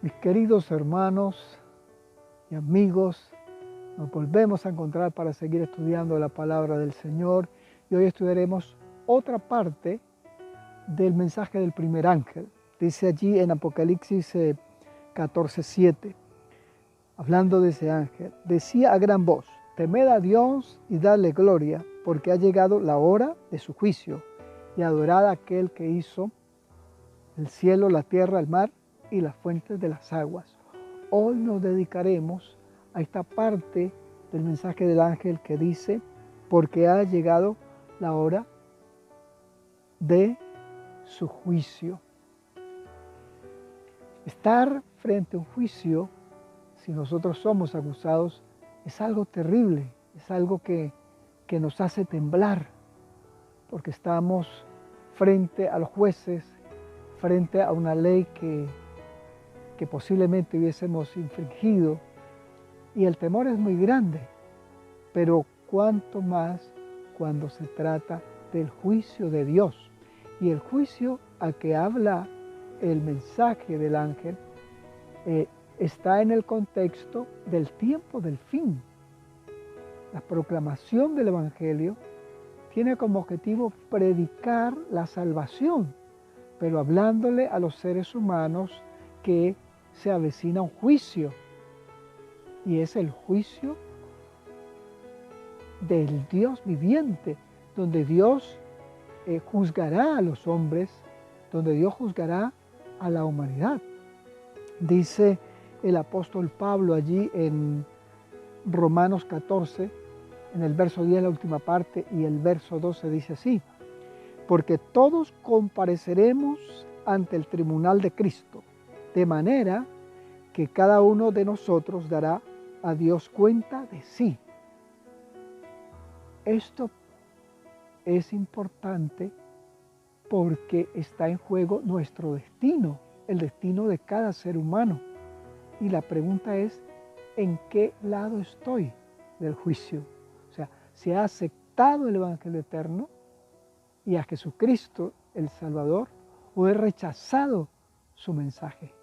Mis queridos hermanos y amigos, nos volvemos a encontrar para seguir estudiando la palabra del Señor y hoy estudiaremos otra parte del mensaje del primer ángel. Dice allí en Apocalipsis 14:7, hablando de ese ángel, decía a gran voz: temed a Dios y dadle gloria, porque ha llegado la hora de su juicio, y adorad a aquel que hizo el cielo, la tierra, el mar y las fuentes de las aguas. Hoy nos dedicaremos a esta parte del mensaje del ángel que dice: porque ha llegado la hora de su juicio. Estar frente a un juicio, si nosotros somos acusados, es algo terrible, es algo que nos hace temblar, porque estamos frente a los jueces, frente a una ley que posiblemente hubiésemos infringido, y el temor es muy grande, pero cuánto más cuando se trata del juicio de Dios. Y el juicio al que habla el mensaje del ángel está en el contexto del tiempo del fin. La proclamación del Evangelio tiene como objetivo predicar la salvación, pero hablándole a los seres humanos que se avecina un juicio, y es el juicio del Dios viviente, donde Dios juzgará a los hombres, donde Dios juzgará a la humanidad. Dice el apóstol Pablo allí en Romanos 14, en el verso 10, la última parte, y el verso 12 dice así: porque todos compareceremos ante el tribunal de Cristo, de manera que cada uno de nosotros dará a Dios cuenta de sí. Esto es importante porque está en juego nuestro destino, el destino de cada ser humano. Y la pregunta es: ¿en qué lado estoy del juicio? O sea, si he aceptado el Evangelio eterno y a Jesucristo el Salvador, o he rechazado su mensaje.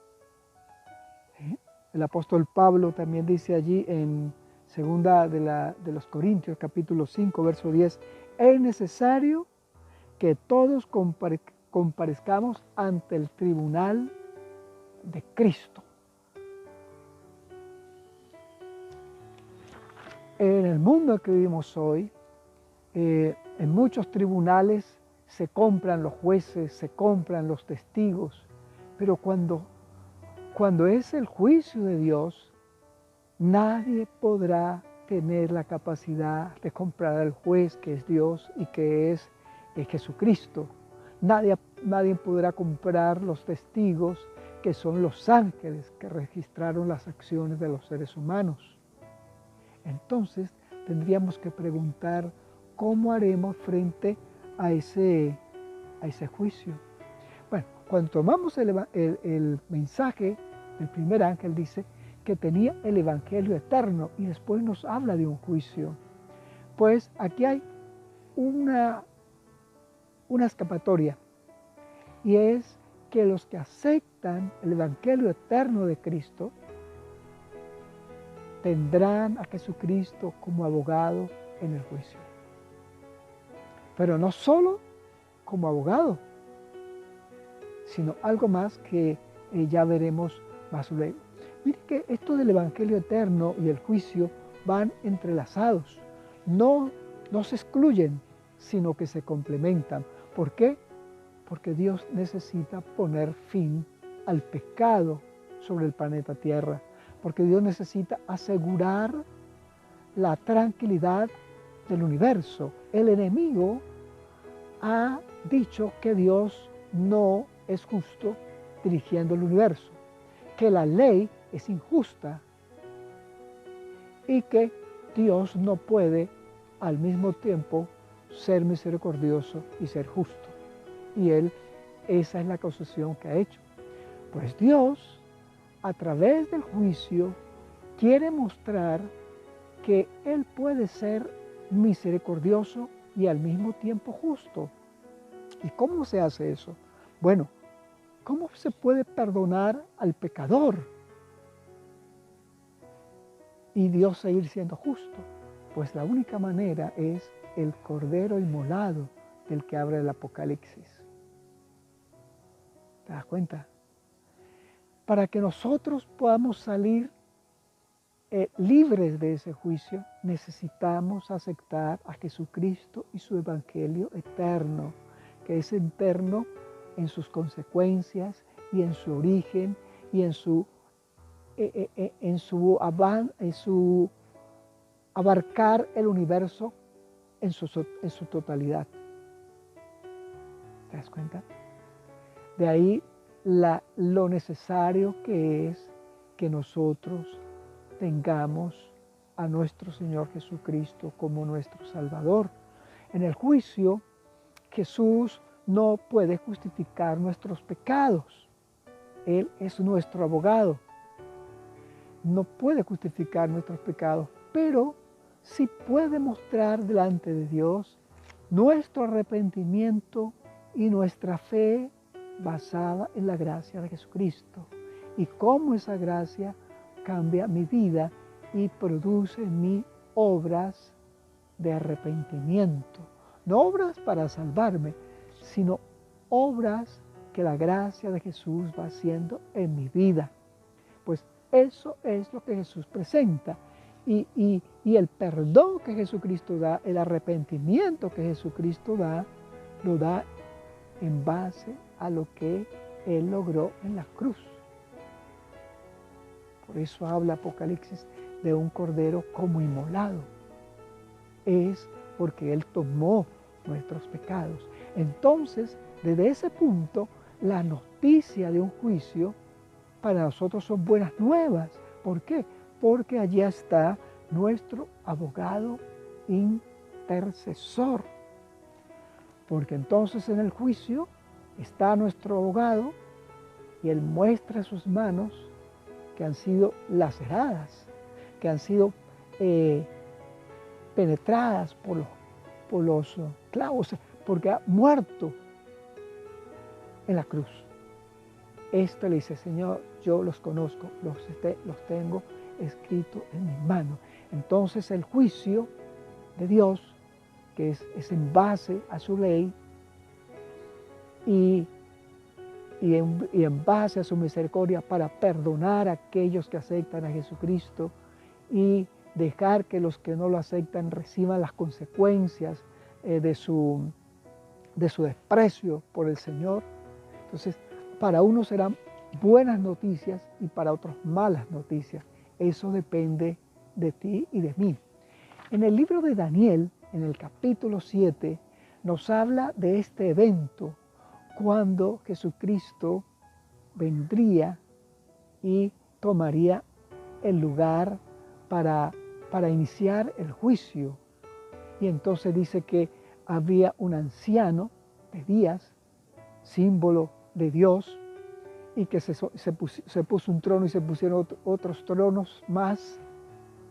El apóstol Pablo también dice allí en segunda de los Corintios, capítulo 5, verso 10, es necesario que todos comparezcamos ante el tribunal de Cristo. En el mundo que vivimos hoy, en muchos tribunales se compran los jueces, se compran los testigos, pero cuando es el juicio de Dios, nadie podrá tener la capacidad de comprar al juez, que es Dios y que es Jesucristo. Nadie podrá comprar los testigos, que son los ángeles que registraron las acciones de los seres humanos. Entonces tendríamos que preguntar: ¿cómo haremos frente a ese juicio? Bueno, cuando tomamos el mensaje del primer ángel, dice que tenía el Evangelio eterno y después nos habla de un juicio. Pues aquí hay una escapatoria, y es que los que aceptan el Evangelio eterno de Cristo tendrán a Jesucristo como abogado en el juicio. Pero no solo como abogado, sino algo más que ya veremos más luego. Mire que esto del Evangelio eterno y el juicio van entrelazados. No se excluyen, sino que se complementan. ¿Por qué? Porque Dios necesita poner fin al pecado sobre el planeta Tierra. Porque Dios necesita asegurar la tranquilidad del universo. El enemigo ha dicho que Dios no es justo dirigiendo el universo, que la ley es injusta y que Dios no puede al mismo tiempo ser misericordioso y ser justo. Y esa es la acusación que ha hecho. Pues Dios, a través del juicio, quiere mostrar que Él puede ser misericordioso y al mismo tiempo justo. ¿Y cómo se hace eso? Bueno, ¿Cómo se puede perdonar al pecador y Dios seguir siendo justo? Pues la única manera es el Cordero inmolado del que habla el Apocalipsis. ¿Te das cuenta? Para que nosotros podamos salir libres de ese juicio, necesitamos aceptar a Jesucristo y su Evangelio eterno, que es eterno en sus consecuencias y en su origen y en su abarcar el universo en su totalidad. ¿Te das cuenta? De ahí lo necesario que es que nosotros tengamos a nuestro Señor Jesucristo como nuestro Salvador. En el juicio, Jesús no puede justificar nuestros pecados. Él es nuestro abogado. No puede justificar nuestros pecados, pero sí puede mostrar delante de Dios nuestro arrepentimiento y nuestra fe basada en la gracia de Jesucristo. Y cómo esa gracia cambia mi vida y produce en mí obras de arrepentimiento. No obras para salvarme, sino obras que la gracia de Jesús va haciendo en mi vida. Pues eso es lo que Jesús presenta. Y el perdón que Jesucristo da, el arrepentimiento que Jesucristo da, lo da en base a lo que Él logró en la cruz. Por eso habla Apocalipsis de un cordero como inmolado. Es porque Él tomó nuestros pecados. Entonces, desde ese punto, la noticia de un juicio para nosotros son buenas nuevas. ¿Por qué? Porque allí está nuestro abogado intercesor. Porque entonces en el juicio está nuestro abogado y Él muestra sus manos que han sido laceradas, que han sido penetradas por los clavos, porque ha muerto en la cruz. Esto le dice: Señor, yo los conozco, los tengo escritos en mis manos. Entonces el juicio de Dios, que es en base a su ley y en base a su misericordia para perdonar a aquellos que aceptan a Jesucristo y dejar que los que no lo aceptan reciban las consecuencias de su desprecio por el Señor. Entonces, para unos serán buenas noticias y para otros malas noticias. Eso depende de ti y de mí. En el libro de Daniel, en el capítulo 7, nos habla de este evento cuando Jesucristo vendría y tomaría el lugar para iniciar el juicio. Y entonces dice que había un anciano de días, símbolo de Dios, y que se puso un trono y se pusieron otros tronos más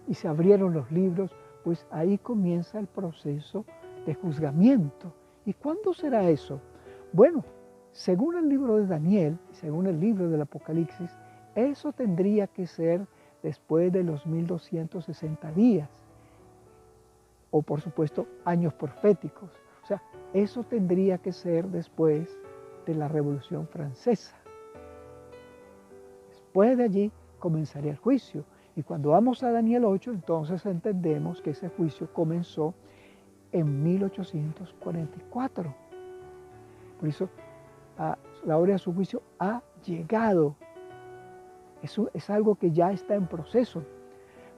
y se abrieron los libros. Pues ahí comienza el proceso de juzgamiento. ¿Y cuándo será eso? Bueno, según el libro de Daniel, según el libro del Apocalipsis, eso tendría que ser después de los 1260 días, o por supuesto años proféticos. O sea, eso tendría que ser después de la Revolución Francesa. Después de allí comenzaría el juicio. Y cuando vamos a Daniel 8, entonces entendemos que ese juicio comenzó en 1844. Por eso la hora de su juicio ha llegado. Eso es algo que ya está en proceso.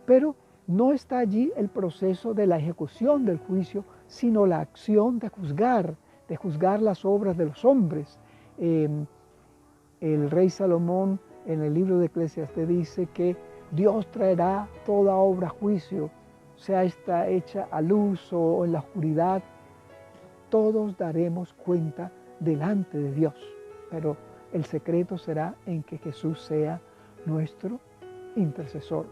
Pero no está allí el proceso de la ejecución del juicio, sino la acción de juzgar las obras de los hombres. El rey Salomón en el libro de Eclesiastés dice que Dios traerá toda obra a juicio, sea esta hecha a luz o en la oscuridad. Todos daremos cuenta delante de Dios, pero el secreto será en que Jesús sea nuestro intercesor.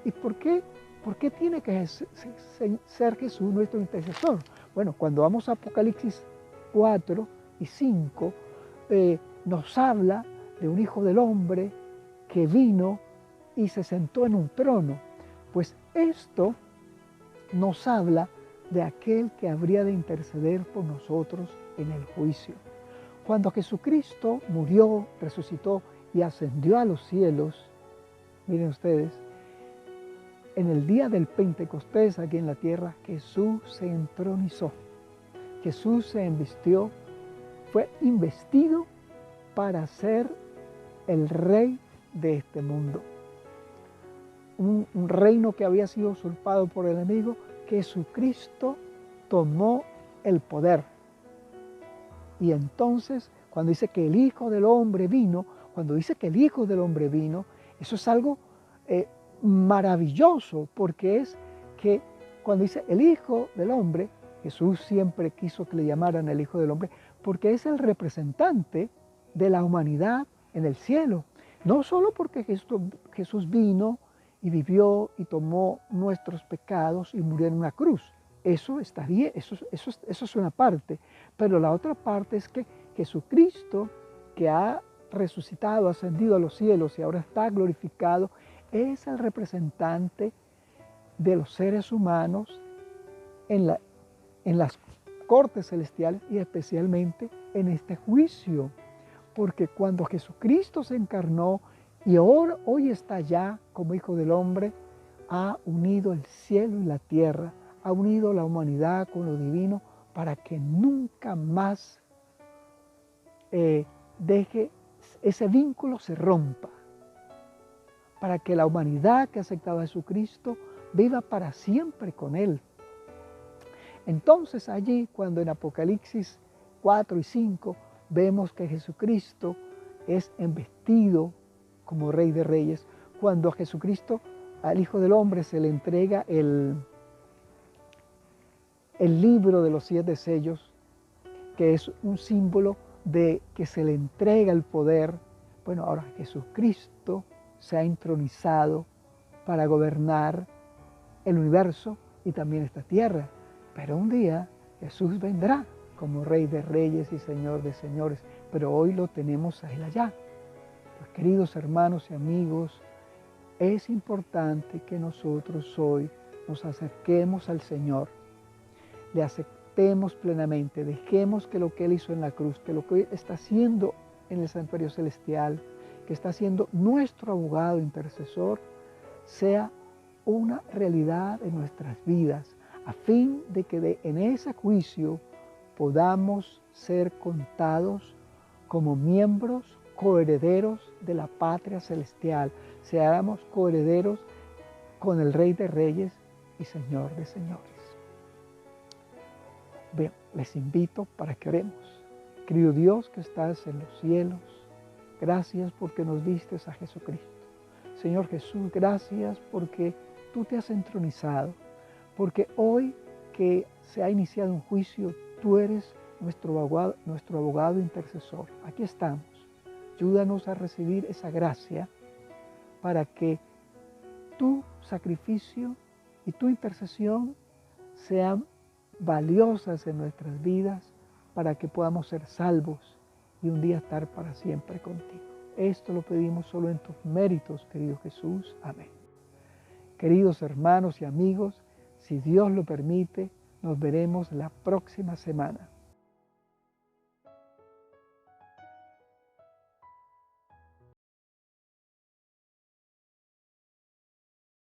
¿Y por qué? ¿Por qué tiene que ser Jesús nuestro intercesor? Bueno, cuando vamos a Apocalipsis 4 y 5, nos habla de un hijo del hombre que vino y se sentó en un trono. Pues esto nos habla de aquel que habría de interceder por nosotros en el juicio. Cuando Jesucristo murió, resucitó y ascendió a los cielos, miren ustedes, en el día del Pentecostés aquí en la tierra, Jesús se entronizó. Jesús se invistió, fue investido para ser el rey de este mundo. Un reino que había sido usurpado por el enemigo, Jesucristo tomó el poder. Y entonces, cuando dice que el Hijo del Hombre vino, eso es algo maravilloso, porque es que cuando dice el Hijo del Hombre, Jesús siempre quiso que le llamaran el Hijo del Hombre, porque es el representante de la humanidad en el cielo. No solo porque Jesús vino y vivió y tomó nuestros pecados y murió en una cruz. Eso está bien, eso es una parte. Pero la otra parte es que Jesucristo, que ha resucitado, ascendido a los cielos y ahora está glorificado, es el representante de los seres humanos en las cortes celestiales y especialmente en este juicio. Porque cuando Jesucristo se encarnó y hoy está ya como Hijo del Hombre, ha unido el cielo y la tierra, ha unido la humanidad con lo divino para que nunca más ese vínculo se rompa, para que la humanidad que ha aceptado a Jesucristo viva para siempre con Él. Entonces allí, cuando en Apocalipsis 4 y 5 vemos que Jesucristo es embestido como Rey de Reyes, cuando a Jesucristo, al Hijo del Hombre, se le entrega el libro de los 7 sellos, que es un símbolo de que se le entrega el poder. Bueno, ahora Jesucristo se ha entronizado para gobernar el universo y también esta tierra. Pero un día Jesús vendrá como Rey de Reyes y Señor de Señores, pero hoy lo tenemos a Él allá. Pues, queridos hermanos y amigos, es importante que nosotros hoy nos acerquemos al Señor, le aceptemos plenamente, dejemos que lo que Él hizo en la cruz, que lo que Él está haciendo en el santuario celestial, que está siendo nuestro abogado intercesor, sea una realidad en nuestras vidas, a fin de que en ese juicio podamos ser contados como miembros coherederos de la patria celestial, seamos coherederos con el Rey de Reyes y Señor de Señores. Bien, les invito para que oremos. Querido Dios que estás en los cielos, gracias porque nos diste a Jesucristo. Señor Jesús, gracias porque tú te has entronizado, porque hoy que se ha iniciado un juicio, tú eres nuestro abogado intercesor. Aquí estamos. Ayúdanos a recibir esa gracia para que tu sacrificio y tu intercesión sean valiosas en nuestras vidas para que podamos ser salvos y un día estar para siempre contigo. Esto lo pedimos solo en tus méritos, querido Jesús. Amén. Queridos hermanos y amigos, si Dios lo permite, nos veremos la próxima semana.